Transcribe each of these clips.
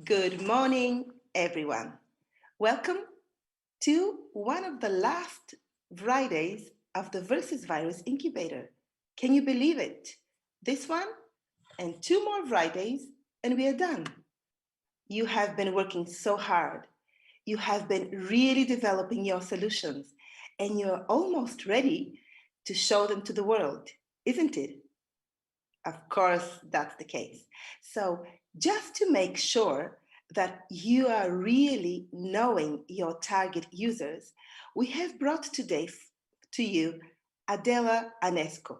Good morning, everyone. Welcome to one of the last Fridays of the Versus Virus Incubator. Can you believe it? This one and two more Fridays, and we are done. You have been working so hard. You have been really developing your solutions, and you're almost ready to show them to the world, isn't it? Of course, that's the case. So, just to make sure that you are really knowing your target users, we have brought today to you Adela Anescu.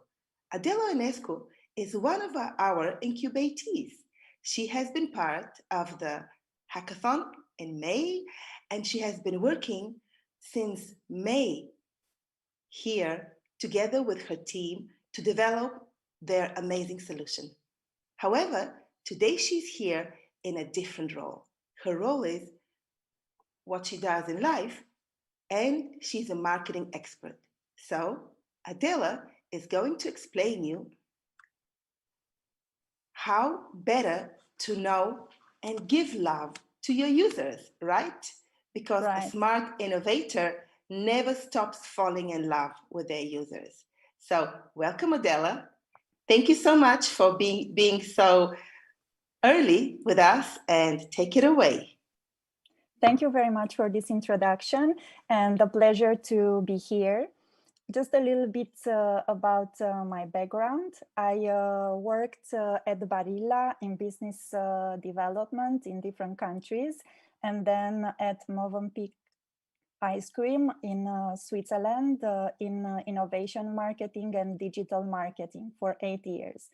Adela Anescu is one of our incubatees. She has been part of the hackathon in May, and she has been working since May here together with her team to develop their amazing solution. However, today she's here in a different role. Her role is what she does in life, and she's a marketing expert. So, Adela is going to explain you how better to know and give love to your users, right? Because a Right. smart innovator never stops falling in love with their users. So, welcome, Adela. Thank you so much for being so early with us and take it away. Thank you very much for this introduction and the pleasure to be here. Just a little bit about my background. I worked at Barilla in business development in different countries, and then at Movenpick Ice Cream in Switzerland in innovation marketing and digital marketing for 8 years.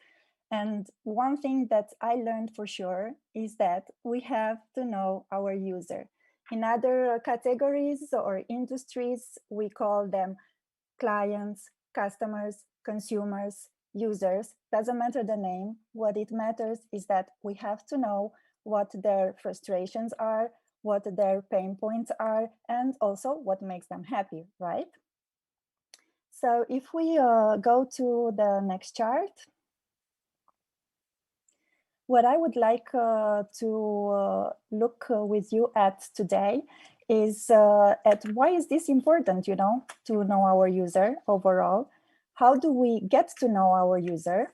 And one thing that I learned for sure is that we have to know our user. In other categories or industries, we call them clients, customers, consumers, users. Doesn't matter the name. What it matters is that we have to know what their frustrations are, what their pain points are, and also what makes them happy, right? So if we go to the next chart, what I would like to look with you at today is at why is this important, to know our user overall? How do we get to know our user?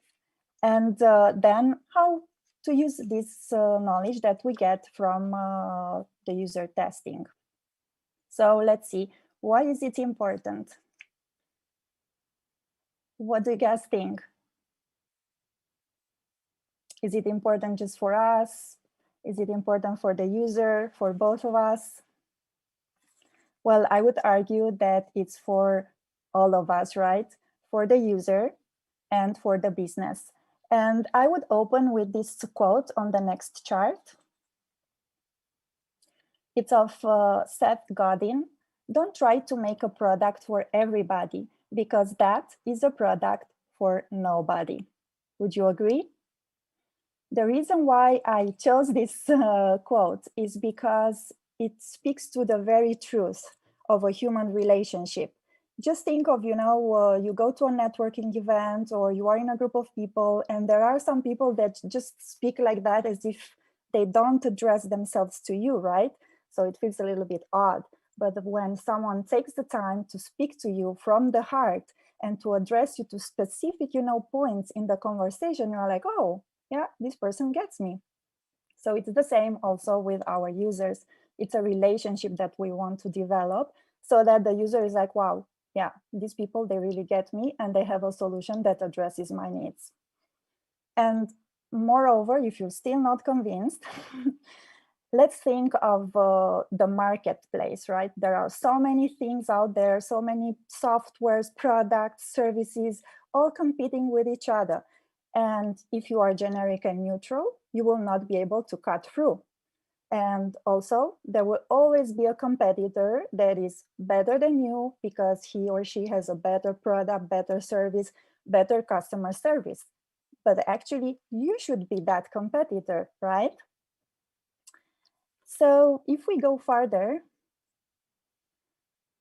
And then how to use this knowledge that we get from the user testing. So let's see, why is it important? What do you guys think? Is it important just for us? Is it important for the user, for both of us? Well, I would argue that it's for all of us, right? For the user and for the business. And I would open with this quote on the next chart. It's of Seth Godin. Don't try to make a product for everybody because that is a product for nobody. Would you agree? The reason why I chose this quote is because it speaks to the very truth of a human relationship. Just think of, you go to a networking event or you are in a group of people, and there are some people that just speak like that as if they don't address themselves to you, right? So it feels a little bit odd. But when someone takes the time to speak to you from the heart and to address you to specific, points in the conversation, you're like, oh, yeah, this person gets me. So it's the same also with our users. It's a relationship that we want to develop so that the user is like, wow, yeah, these people, they really get me and they have a solution that addresses my needs. And moreover, if you're still not convinced, let's think of the marketplace, right? There are so many things out there, so many softwares, products, services, all competing with each other. And if you are generic and neutral, you will not be able to cut through. And also, there will always be a competitor that is better than you because he or she has a better product, better service, better customer service. But actually, you should be that competitor, right? So if we go further,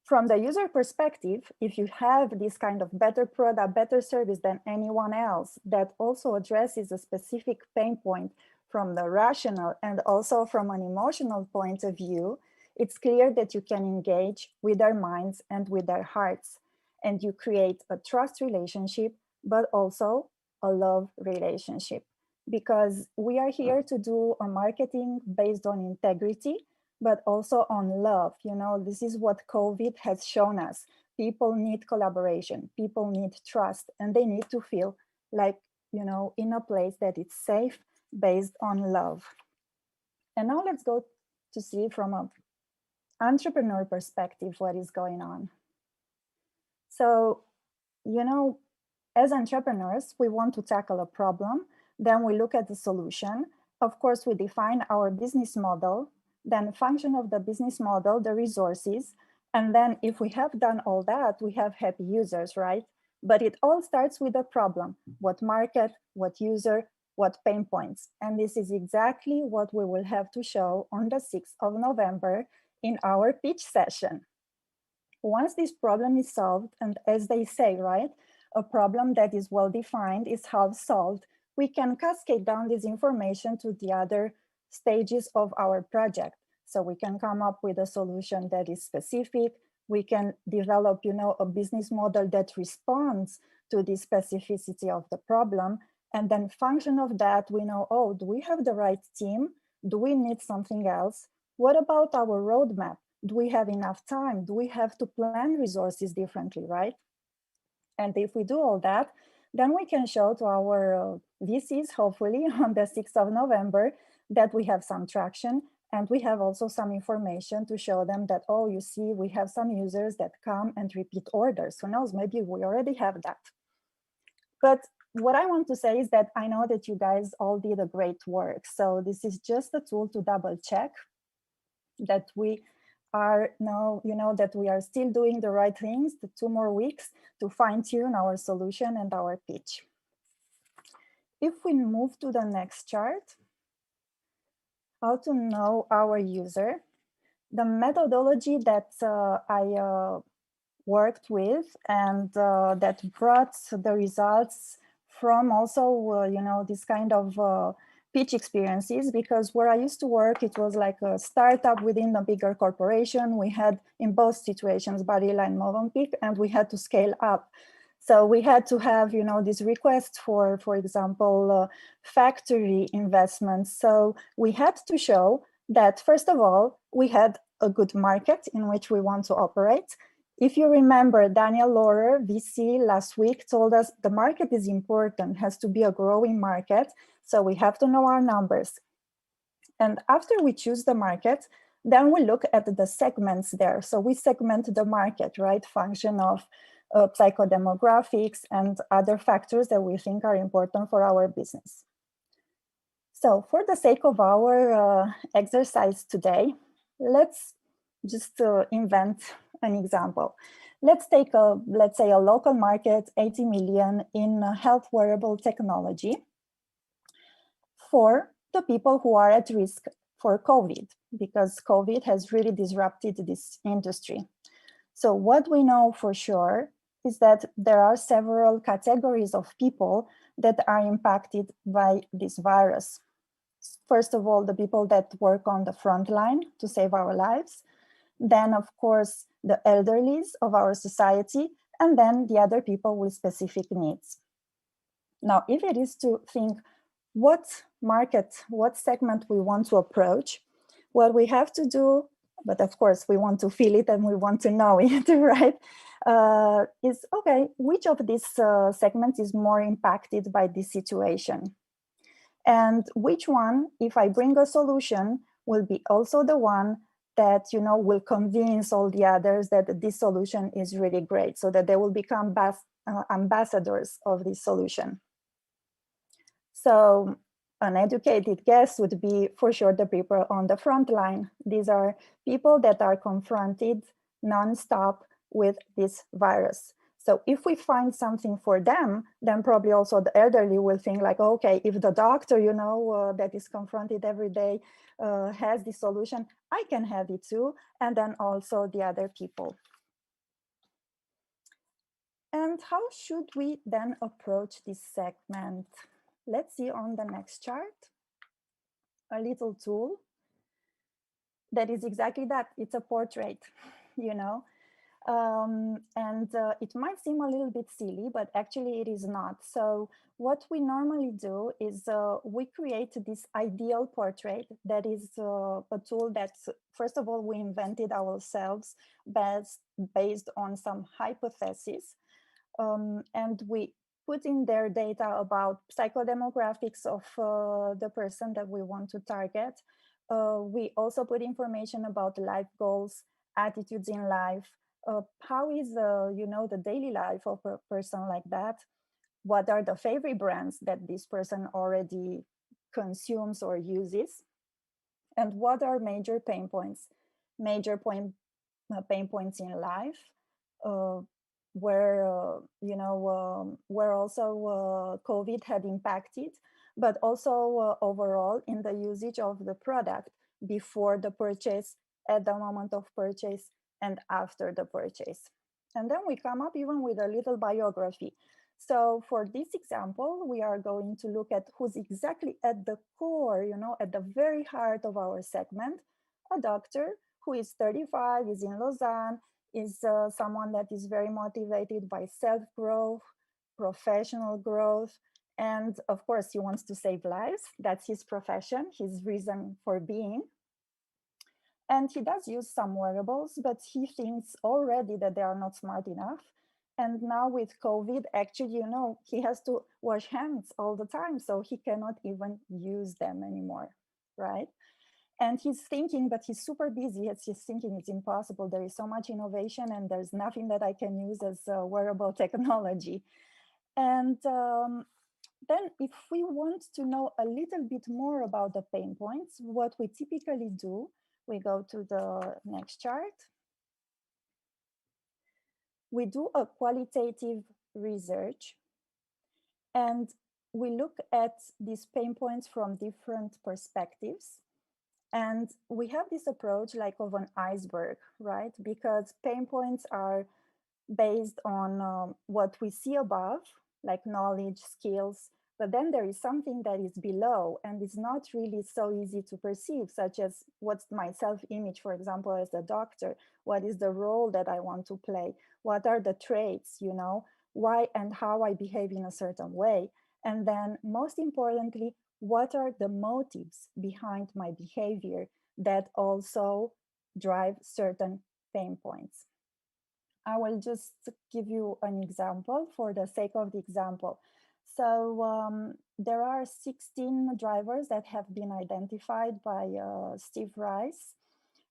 from the user perspective, if you have this kind of better product, better service than anyone else that also addresses a specific pain point, from the rational and also from an emotional point of view, it's clear that you can engage with their minds and with their hearts, and you create a trust relationship, but also a love relationship. Because we are here to do a marketing based on integrity, but also on love. You know, this is what COVID has shown us. People need collaboration, people need trust, and they need to feel like, you know, in a place that it's safe based on love. And now let's go to see from an entrepreneur perspective what is going on. So, you know, as entrepreneurs, we want to tackle a problem, then we look at the solution. Of course, we define our business model, then function of the business model, the resources, and then if we have done all that, we have happy users, right? But it all starts with a problem: what market, what user, what pain points. And this is exactly what we will have to show on the 6th of November in our pitch session. Once this problem is solved, and as they say, right, a problem that is well defined is half solved, we can cascade down this information to the other stages of our project. So we can come up with a solution that is specific. We can develop, you know, a business model that responds to the specificity of the problem. And then function of that, we know, oh, do we have the right team? Do we need something else? What about our roadmap? Do we have enough time? Do we have to plan resources differently, right? And if we do all that, then we can show to our VCs, hopefully on the 6th of November, that we have some traction. And we have also some information to show them that, oh, you see, we have some users that come and repeat orders. Who knows, maybe we already have that. But what I want to say is that I know that you guys all did a great work. So this is just a tool to double check that we are now, you know, that we are still doing the right things, the 2 more weeks to fine tune our solution and our pitch. If we move to the next chart, how to know our user, the methodology that I worked with and that brought the results from also, you know, this kind of pitch experiences, because where I used to work, it was like a startup within a bigger corporation. We had in both situations, Barilla and Movenpick, and we had to scale up. So we had to have, you know, these requests for example, factory investments. So we had to show that, first of all, we had a good market in which we want to operate. If you remember, Daniel Laurer, VC, last week told us the market is important, has to be a growing market. So we have to know our numbers. And after we choose the market, then we look at the segments there. So we segment the market, right? Function of psychodemographics and other factors that we think are important for our business. So for the sake of our exercise today, let's just invent an example. Let's take let's say a local market, 80 million in health wearable technology for the people who are at risk for COVID, because COVID has really disrupted this industry. So what we know for sure is that there are several categories of people that are impacted by this virus. First of all, the people that work on the front line to save our lives. Then, of course, the elderlies of our society, and then the other people with specific needs. Now, if it is to think what market, what segment we want to approach, what we have to do, but of course we want to feel it and we want to know it, right? Is, okay, which of these segments is more impacted by this situation? And which one, if I bring a solution, will be also the one that, you know, will convince all the others that this solution is really great, so that they will become ambassadors of this solution. So an educated guess would be for sure the people on the front line. These are people that are confronted nonstop with this virus. So if we find something for them, then probably also the elderly will think like, okay, if the doctor, you know, that is confronted every day has the solution, I can have it too. And then also the other people. And how should we then approach this segment? Let's see on the next chart. a little tool that is exactly that. It's a portrait, you know. And it might seem a little bit silly, but actually it is not. So what we normally do is we create this ideal portrait that is a tool that, first of all, we invented ourselves based on some hypotheses. And we put in their data about psychodemographics of the person that we want to target. We also put information about life goals, attitudes in life, how is the daily life of a person like that, what are the favorite brands that this person already consumes or uses, and what are major pain points, pain points in life, uh, where also COVID had impacted, but also overall in the usage of the product before the purchase, at the moment of purchase, and after the purchase. And then we come up even with a little biography. So for this example, we are going to look at who's exactly at the core, at the very heart of our segment, a doctor who is 35, is in Lausanne, is someone that is very motivated by self-growth, professional growth, and of course, he wants to save lives. That's his profession, his reason for being. And he does use some wearables, but he thinks already that they are not smart enough. And now with COVID, actually, he has to wash hands all the time, so he cannot even use them anymore, right? And he's thinking, but he's super busy. He's thinking it's impossible. There is so much innovation, and there's nothing that I can use as wearable technology. And then if we want to know a little bit more about the pain points, what we typically do, we go to the next chart. We do a qualitative research, and we look at these pain points from different perspectives. And we have this approach like of an iceberg, right? Because pain points are based on what we see above, like knowledge, skills, but then there is something that is below and is not really so easy to perceive, such as what's my self-image, for example, as a doctor, what is the role that I want to play, what are the traits, why and how I behave in a certain way. And then most importantly, what are the motives behind my behavior that also drive certain pain points. I will just give you an example for the sake of the example. So there are 16 drivers that have been identified by Steve Rice.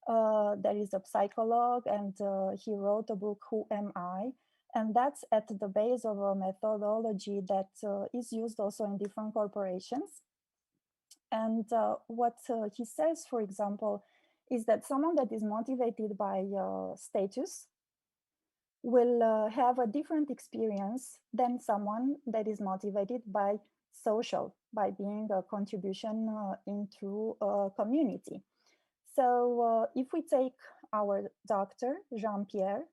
That is a psychologist, and he wrote a book, Who Am I? And that's at the base of a methodology that is used also in different corporations. And what he says, for example, is that someone that is motivated by status will have a different experience than someone that is motivated by social, by being a contribution into a community. So if we take our doctor, Jean-Pierre,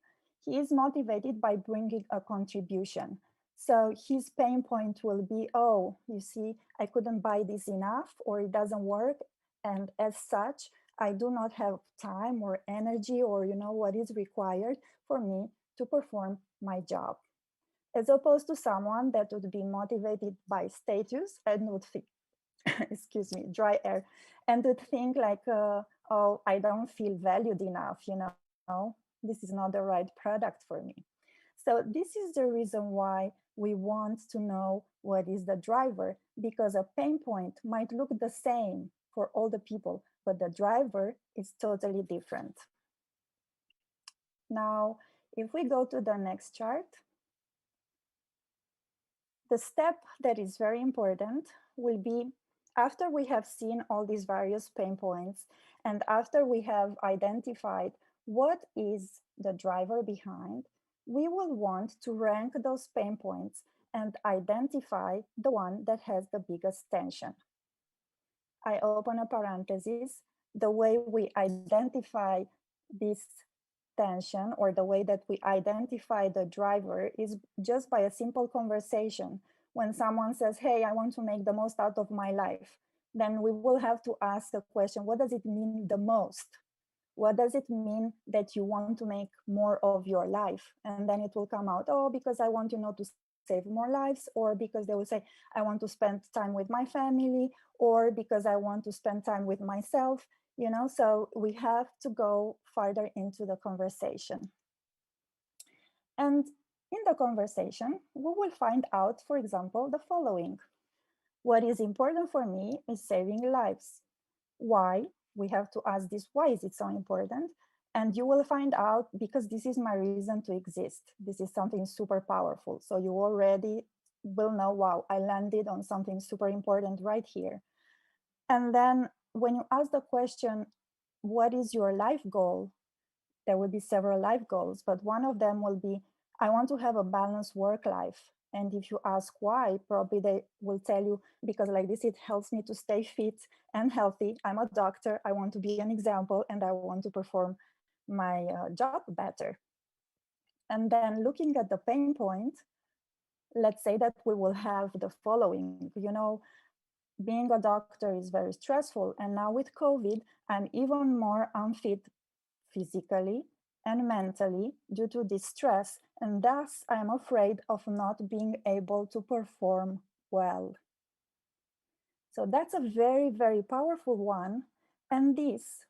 he is motivated by bringing a contribution. So his pain point will be, oh, you see, I couldn't buy this enough, or it doesn't work. And as such, I do not have time or energy or what is required for me to perform my job. As opposed to someone that would be motivated by status and would think, excuse me, dry air, and would think like, oh, I don't feel valued enough, this is not the right product for me. So this is the reason why we want to know what is the driver, because a pain point might look the same for all the people, but the driver is totally different. Now, if we go to the next chart, the step that is very important will be, after we have seen all these various pain points and after we have identified what is the driver behind, we will want to rank those pain points and identify the one that has the biggest tension. I open a parenthesis. The way we identify this tension, or the way that we identify the driver, is just by a simple conversation. When someone says, hey, I want to make the most out of my life, then we will have to ask the question, what does it mean the most? What does it mean that you want to make more of your life? And then it will come out, oh, because I want, to save more lives, or because they will say, I want to spend time with my family, or because I want to spend time with myself, so we have to go farther into the conversation. And in the conversation, we will find out, for example, the following. What is important for me is saving lives. Why? We have to ask this, why is it so important? And you will find out, because this is my reason to exist. This is something super powerful. So you already will know, wow, I landed on something super important right here. And then when you ask the question, what is your life goal? There will be several life goals, but one of them will be, I want to have a balanced work life. And if you ask why, probably they will tell you, because like this, it helps me to stay fit and healthy. I'm a doctor. I want to be an example, and I want to perform my job better. And then looking at the pain point, let's say that we will have the following, being a doctor is very stressful. And now with COVID, I'm even more unfit physically and mentally due to this stress, and thus I'm afraid of not being able to perform well. So that's a very, very powerful one. And this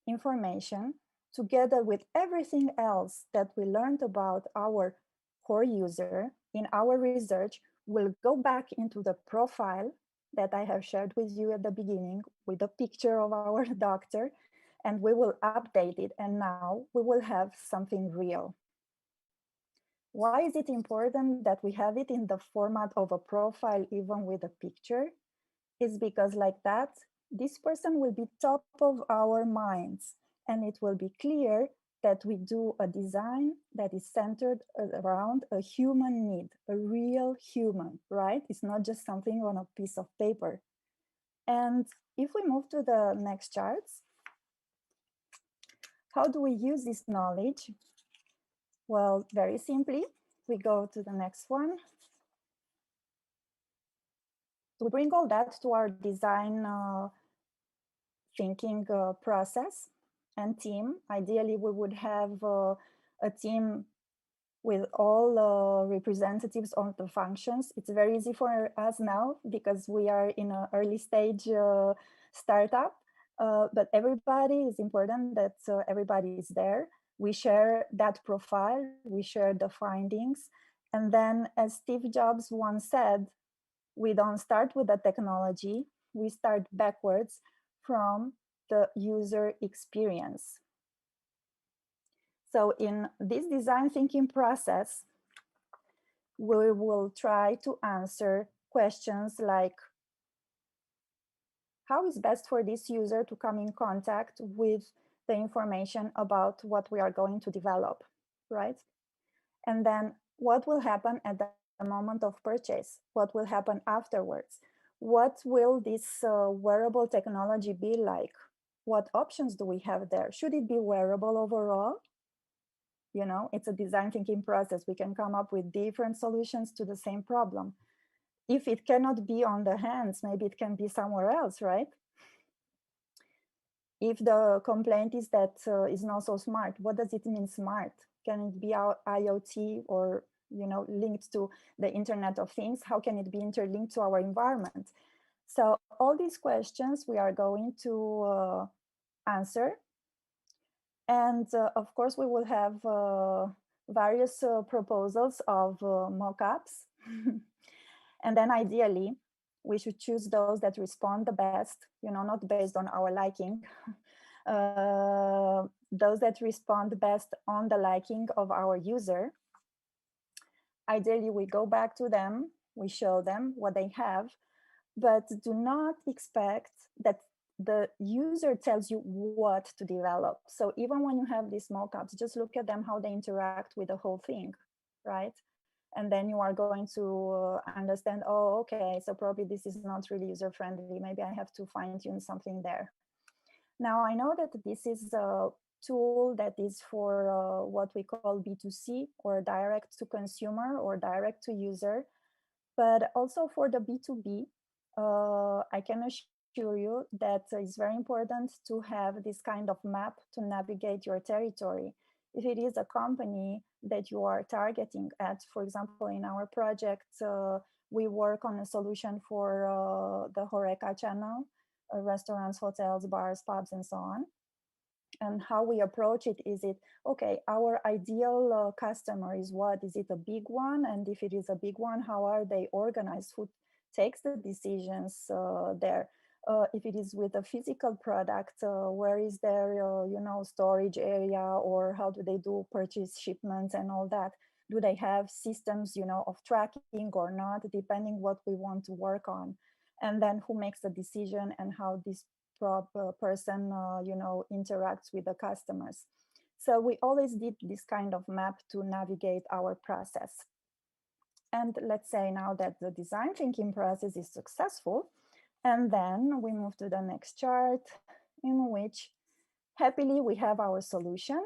information, together with everything else that we learned about our core user in our research, will go back into the profile that I have shared with you at the beginning with a picture of our doctor, and we will update it. And now we will have something real. Why is it important that we have it in the format of a profile, even with a picture? Is because like that, this person will be top of our minds, and it will be clear that we do a design that is centered around a human need, a real human, right? It's not just something on a piece of paper. And if we move to the next charts, how do we use this knowledge? Well, very simply, we go to the next one. We bring all that to our design thinking process and team. Ideally, we would have a team with all representatives of the functions. It's very easy for us now because we are in an early stage startup, but everybody is important that everybody is there. We share that profile, we share the findings. And then as Steve Jobs once said, we don't start with the technology, we start backwards from the user experience. So in this design thinking process, we will try to answer questions like, how is best for this user to come in contact with the information about what we are going to develop, right? And then what will happen at the moment of purchase? What will happen afterwards? What will this wearable technology be like? What options do we have there? Should it be wearable overall? It's a design thinking process. We can come up with different solutions to the same problem. If it cannot be on the hands, maybe it can be somewhere else, right? If the complaint is that it's not so smart, what does it mean smart? Can it be IoT or linked to the Internet of Things? How can it be interlinked to our environment? So all these questions we are going to answer. And of course, we will have various proposals of mock-ups. And then ideally, we should choose those that respond the best, not based on our liking. Those that respond best on the liking of our user. Ideally, we go back to them, we show them what they have, but do not expect that the user tells you what to develop. So even when you have these mockups, just look at them, how they interact with the whole thing, right? And then you are going to understand, oh, okay, so probably this is not really user-friendly. Maybe I have to fine-tune something there. Now, I know that this is a tool that is for what we call B2C, or direct to consumer or direct to user, but also for the B2B. I can assure reassure you that it's very important to have this kind of map to navigate your territory. If it is a company that you are targeting at, for example, in our project, we work on a solution for the Horeca channel, restaurants, hotels, bars, pubs, and so on. And how we approach it, is it, okay, our ideal customer is what? Is it a big one? And if it is a big one, how are they organized? Who takes the decisions there? If it is with a physical product, where is their, storage area, or how do they do purchase shipments and all that? Do they have systems, of tracking or not, depending what we want to work on? And then who makes the decision, and how this person, interacts with the customers. So we always did this kind of map to navigate our process. And let's say now that the design thinking process is successful, and then we move to the next chart, in which happily we have our solution.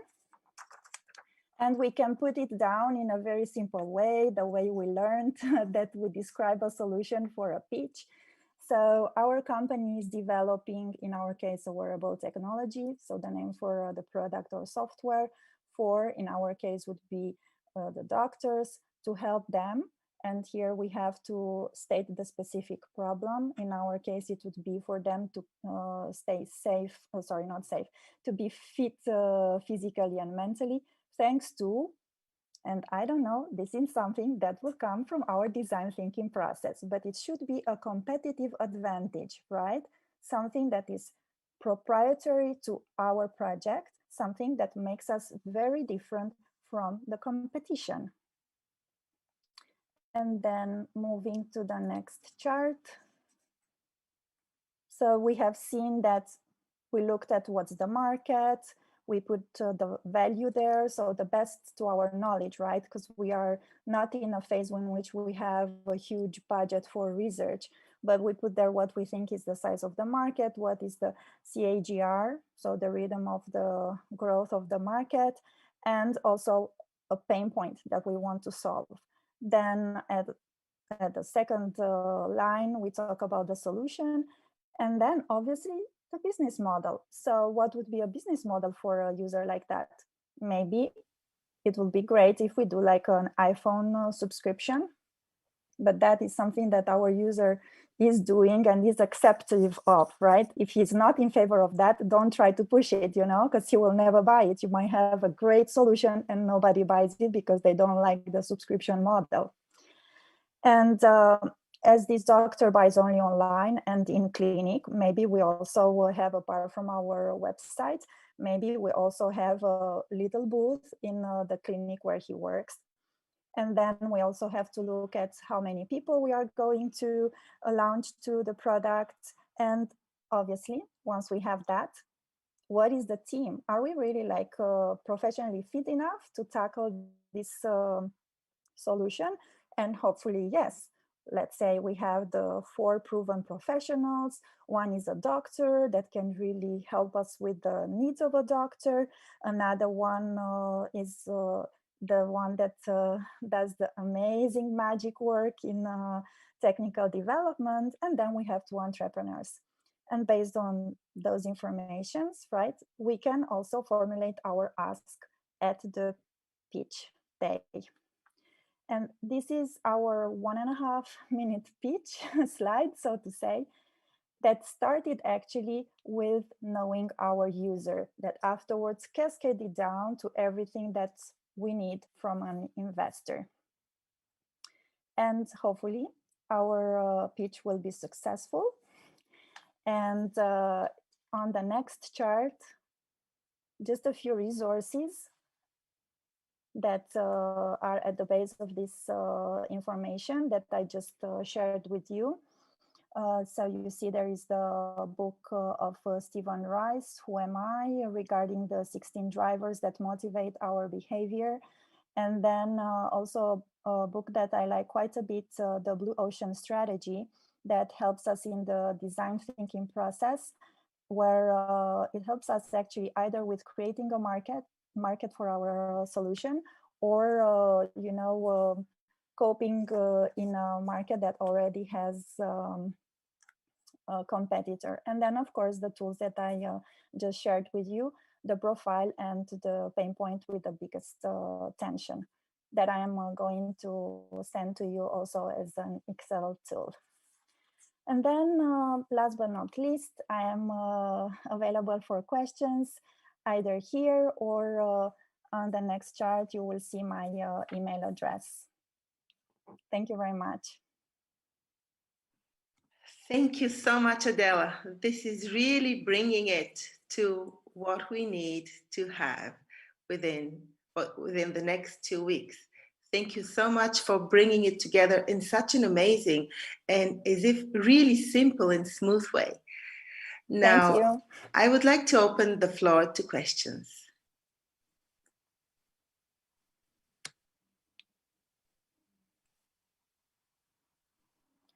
And we can put it down in a very simple way, the way we learned that we describe a solution for a pitch. So our company is developing, in our case, a wearable technology. So the name for the product or software for, in our case, would be the doctors, to help them. And here we have to state the specific problem. In our case, it would be for them to stay safe, not safe, to be fit physically and mentally, thanks to, and I don't know, this is something that will come from our design thinking process, but it should be a competitive advantage, right? Something that is proprietary to our project, something that makes us very different from the competition. And then moving to the next chart. So we have seen that we looked at what's the market, we put the value there, so the best to our knowledge, right? Because we are not in a phase in which we have a huge budget for research, but we put there what we think is the size of the market, what is the CAGR, so the rhythm of the growth of the market, and also a pain point that we want to solve. Then at the second line, we talk about the solution, and then obviously the business model. So what would be a business model for a user like that? Maybe it would be great if we do like an iPhone subscription, but that is something that our user is doing and is acceptive of, right? If he's not in favor of that, don't try to push it, because he will never buy it. You might have a great solution and nobody buys it because they don't like the subscription model. And as this doctor buys only online and in clinic, maybe we also will have, apart from our website, maybe we also have a little booth in the clinic where he works. And then we also have to look at how many people we are going to launch to the product. And obviously, once we have that, what is the team? Are we really like professionally fit enough to tackle this solution? And hopefully, yes. Let's say we have the 4 proven professionals. One is a doctor that can really help us with the needs of a doctor. Another one is the one that does the amazing magic work in technical development. And then we have 2 entrepreneurs. And based on those informations, right, we can also formulate our ask at the pitch day. And this is our 1.5-minute pitch slide, so to say, that started actually with knowing our user, that afterwards cascaded down to everything that we need from an investor. And hopefully our pitch will be successful. And on the next chart, just a few resources that are at the base of this information that I just shared with you. So you see there is the book of Stephen Rice, Who Am I?, regarding the 16 drivers that motivate our behavior. And then also a book that I like quite a bit, The Blue Ocean Strategy, that helps us in the design thinking process, where it helps us actually either with creating a market for our solution, or coping in a market that already has competitor. And then, of course, the tools that I just shared with you, the profile and the pain point with the biggest tension that I am going to send to you also as an Excel tool. And then last but not least, I am available for questions either here or on the next chart, you will see my email address. Thank you very much. Thank you so much, Adela. This is really bringing it to what we need to have within the next 2 weeks. Thank you so much for bringing it together in such an amazing and as if really simple and smooth way. Now, thank you. I would like to open the floor to questions.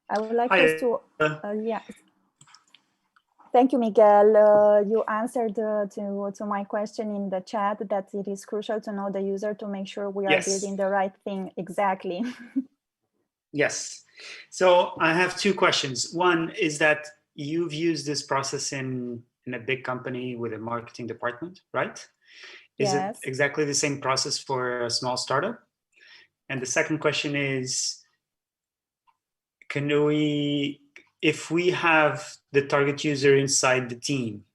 I would like us to, yeah. Thank you, Miguel. You answered to my question in the chat that it is crucial to know the user to make sure we are building the right thing. Exactly. Yes. So I have two questions. One is that you've used this process in a big company with a marketing department, right? Is yes. it exactly the same process for a small startup? And the second question is, if we have the target user inside the team,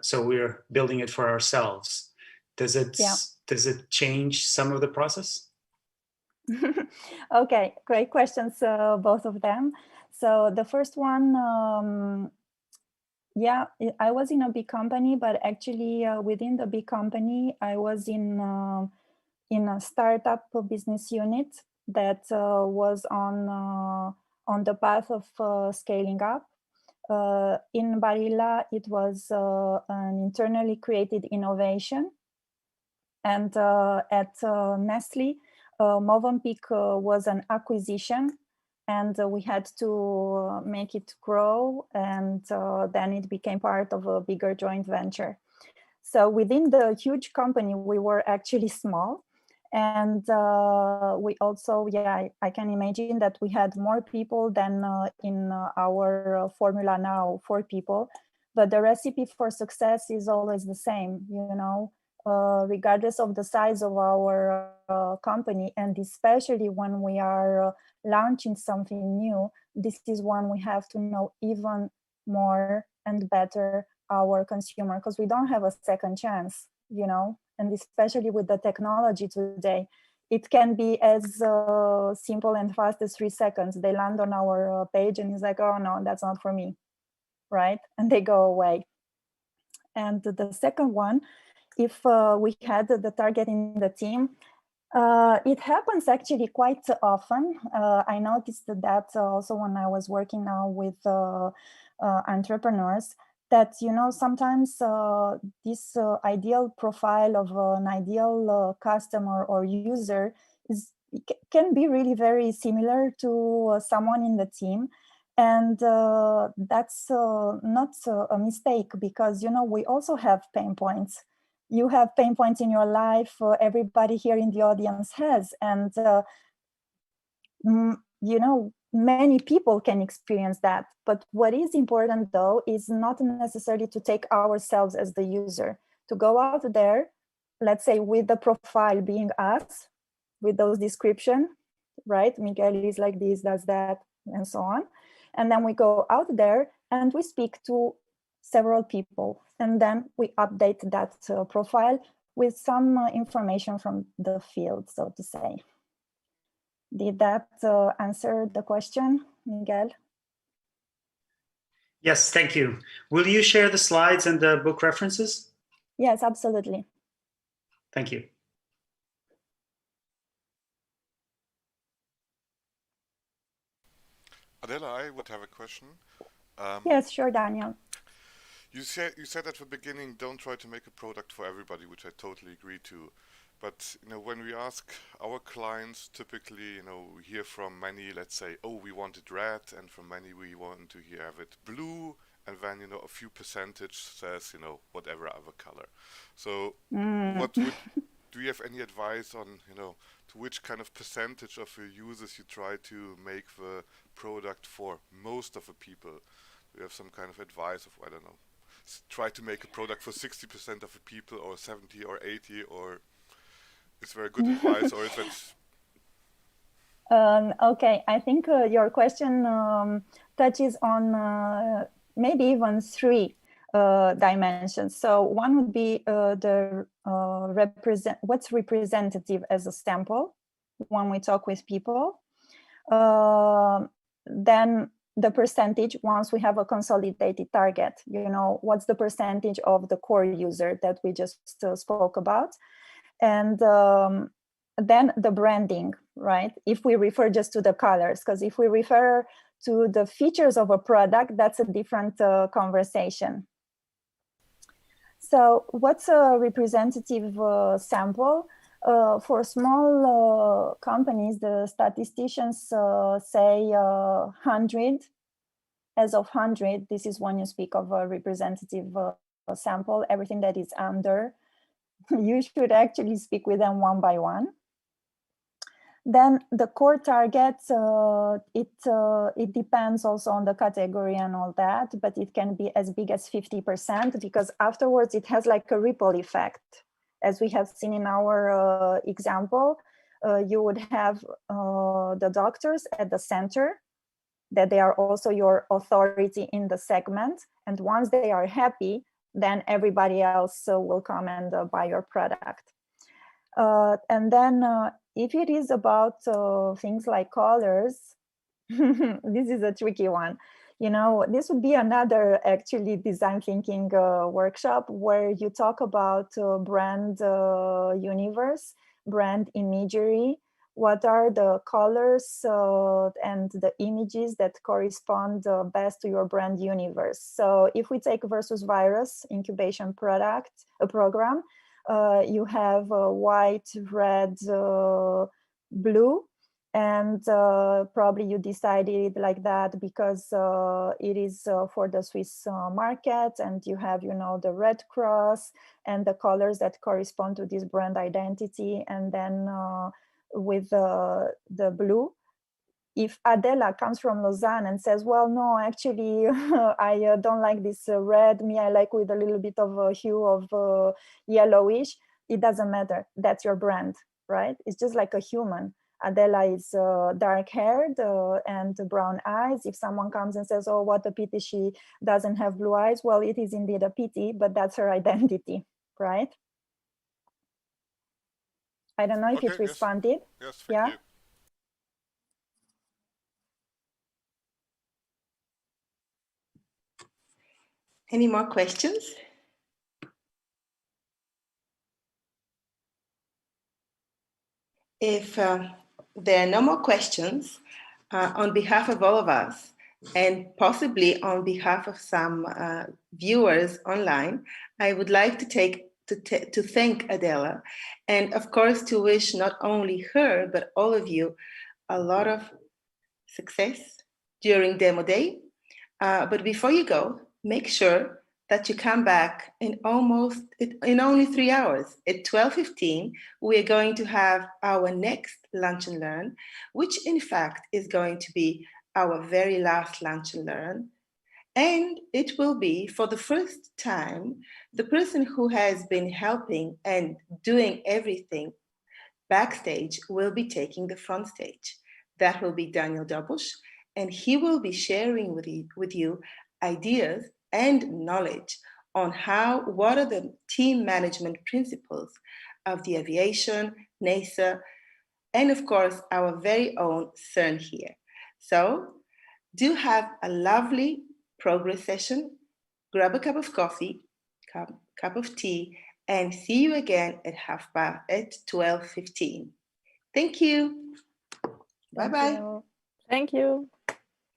so we're building it for ourselves, does it change some of the process? Okay, great questions, both of them. So the first one, yeah, I was in a big company, but actually within the big company, I was in a startup business unit that was on the path of scaling up. In Barilla, it was an internally created innovation. And at Nestle, Movenpick was an acquisition, and we had to make it grow, and then it became part of a bigger joint venture. So within the huge company, we were actually small. And we also, yeah, I can imagine that we had more people than in our formula now, 4 people. But the recipe for success is always the same, you know, regardless of the size of our company. And especially when we are launching something new, this is when we have to know even more and better our consumer, because we don't have a second chance, you know, and especially with the technology today, it can be as simple and fast as 3 seconds. They land on our page and it's like, oh no, that's not for me, right? And they go away. And the second one, if we had the target in the team, it happens actually quite often. I noticed that also when I was working now with entrepreneurs, that, you know, sometimes this ideal profile of an ideal customer or user can be really very similar to someone in the team. And that's not a mistake, because, you know, we also have pain points. You have pain points in your life, everybody here in the audience has. And, you know, many people can experience that. But what is important, though, is not necessarily to take ourselves as the user, to go out there, let's say with the profile being us, with those description, right? Miguel is like this, does that, and so on. And then we go out there and we speak to several people, and then we update that profile with some information from the field, so to say. Did that answer the question, Miguel? Yes, thank you. Will you share the slides and the book references? Yes, absolutely. Thank you. Adela, I would have a question. Yes, sure, Daniel. You said at the beginning, don't try to make a product for everybody, which I totally agree to. But, you know, when we ask our clients, typically, you know, we hear from many, let's say, oh, we want it red, and from many we want to have it blue, and then, you know, a few percentage says, you know, whatever other color. So do you have any advice on, you know, to which kind of percentage of your users you try to make the product for most of the people? we have some kind of advice of, I don't know, try to make a product for 60% of the people, or 70 or 80, or is there a good advice, or is that... Okay, I think your question touches on maybe even three dimensions. So one would be what's representative as a sample when we talk with people. Then the percentage, once we have a consolidated target, what's the percentage of the core user that we just spoke about. And then the branding, right? If we refer just to the colors, because if we refer to the features of a product, that's a different conversation. So what's a representative sample? For small companies, the statisticians say 100. As of 100, this is when you speak of a representative sample. Everything that is under, you should actually speak with them one by one. Then the core target, it depends also on the category and all that, but it can be as big as 50%, because afterwards it has like a ripple effect. As we have seen in our example, you would have the doctors at the center, that they are also your authority in the segment. And once they are happy, then everybody else will come and buy your product. And then if it is about things like colors, this is a tricky one. This would be another actually design thinking workshop where you talk about brand universe, brand imagery. What are the colors and the images that correspond best to your brand universe? So if we take Versus Virus incubation program, you have white, red, blue, and probably you decided like that because it is for the Swiss market, and you have, the Red Cross and the colors that correspond to this brand identity. And then with the blue, if Adela comes from Lausanne and says, well, no, actually, I don't like this red, I like with a little bit of a hue of yellowish, it doesn't matter. That's your brand, right? It's just like a human. Adela is dark-haired and brown eyes. If someone comes and says, oh, what a pity she doesn't have blue eyes, well, it is indeed a pity, but that's her identity, right? I don't know if it responded. Yes, thank you. Any more questions? If there are no more questions, on behalf of all of us, and possibly on behalf of some viewers online, I would like to thank Adela, and of course to wish not only her, but all of you a lot of success during Demo Day. But before you go, make sure that you come back in only 3 hours. At 12:15, we're going to have our next Lunch and Learn, which in fact is going to be our very last Lunch and Learn. And it will be, for the first time, the person who has been helping and doing everything backstage will be taking the front stage. That will be Daniel Dobush, and he will be sharing with you ideas and knowledge on what are the team management principles of the aviation, NASA, and of course, our very own CERN here. So do have a lovely progress session, grab a cup of coffee, cup of tea, and see you again at 12:15. Thank you. Bye-bye. Thank you.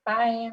Bye.